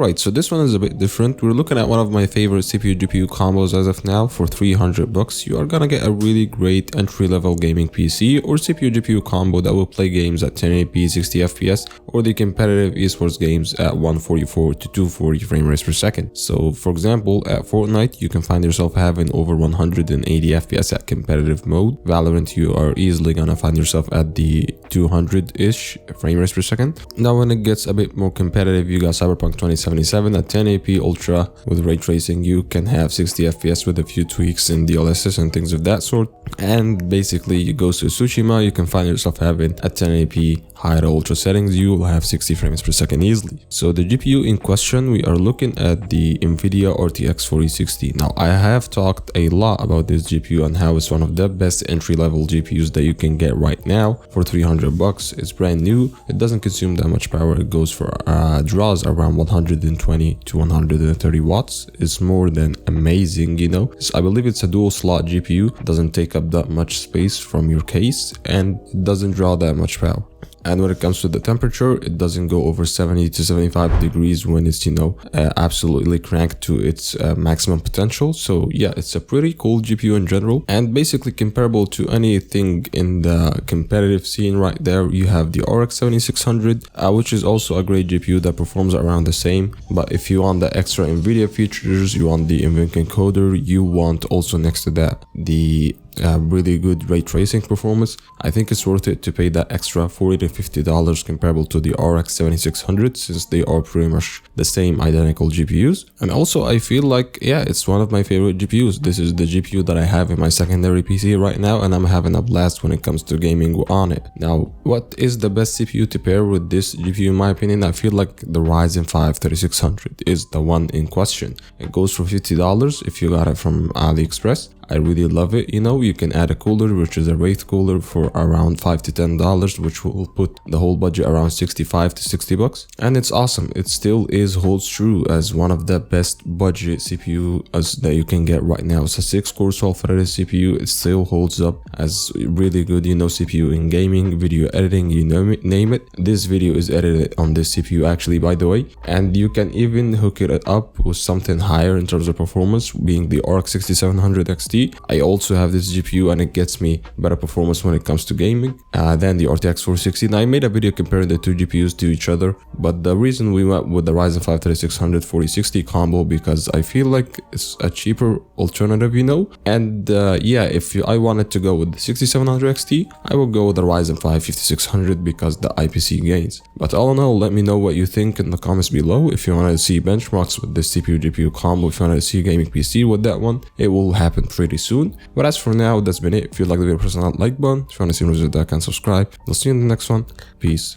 Alright, so this one is a bit different. We're looking at one of my favorite CPU GPU combos as of now for 300 bucks. You are gonna get a really great entry-level gaming PC or CPU GPU combo that will play games at 1080p 60 FPS or the competitive esports games at 144 to 240 frame rates per second. So for example, at Fortnite you can find yourself having over 180 FPS at competitive mode. Valorant you are easily gonna find yourself at the 200-ish frame rates per second. Now when it gets a bit more competitive, you got Cyberpunk 2077 at 1080p Ultra with ray tracing. You can have 60 FPS with a few tweaks in DLSS and things of that sort. And basically you go to Tsushima, you can find yourself having at 1080p high to ultra settings, you will have 60 frames per second easily. So the GPU in question, we are looking at the NVIDIA RTX 4060. Now I have talked a lot about this GPU and how it's one of the best entry-level GPUs that you can get right now for 300 bucks. It's brand new, it doesn't consume that much power, it goes for draws around 120 to 130 watts. It's more than amazing, you know. I believe it's a dual slot GPU, doesn't take up that much space from your case and doesn't draw that much power. And when it comes to the temperature, it doesn't go over 70 to 75 degrees when it's, you know, absolutely cranked to its maximum potential. So yeah, it's a pretty cool GPU in general and basically comparable to anything in the competitive scene right there. You have the RX 7600, which is also a great GPU that performs around the same. But if you want the extra NVIDIA features, you want the NVIDIA encoder, you want also next to that the really good ray tracing performance, I think it's worth it to pay that extra $40 to $50 comparable to the RX 7600, since they are pretty much the same identical GPUs. And also I feel like, yeah, it's one of my favorite GPUs. This is the GPU that I have in my secondary PC right now, and I'm having a blast when it comes to gaming on it. Now, what is the best CPU to pair with this GPU in my opinion? I feel like the Ryzen 5 3600 is the one in question. It goes for $50 if you got it from AliExpress. I really love it. You know, you can add a cooler, which is a Wraith cooler, for around $5 to $10, which will put the whole budget around 65 to 60 bucks. And it's awesome. It still holds true as one of the best budget CPU that you can get right now. It's a 6-core 12-threaded CPU. It still holds up as really good, you know, CPU in gaming, video editing, you name it. This video is edited on this CPU actually, by the way. And you can even hook it up with something higher in terms of performance, being the RX 6700 XT. I also have this GPU and it gets me better performance when it comes to gaming than the RTX 460. Now I made a video comparing the two GPUs to each other, but the reason we went with the Ryzen 5 3600 4060 combo because I feel like it's a cheaper alternative, you know. And yeah, if I wanted to go with the 6700 XT, I would go with the Ryzen 5 5600 because the IPC gains. But all in all, let me know what you think in the comments below. If you want to see benchmarks with this CPU GPU combo, if you want to see a gaming PC with that one, it will happen pretty soon. But as for now, that's been it. If you like the video, press that like button. If you want to see more of that, can subscribe. I'll see you in the next one. Peace.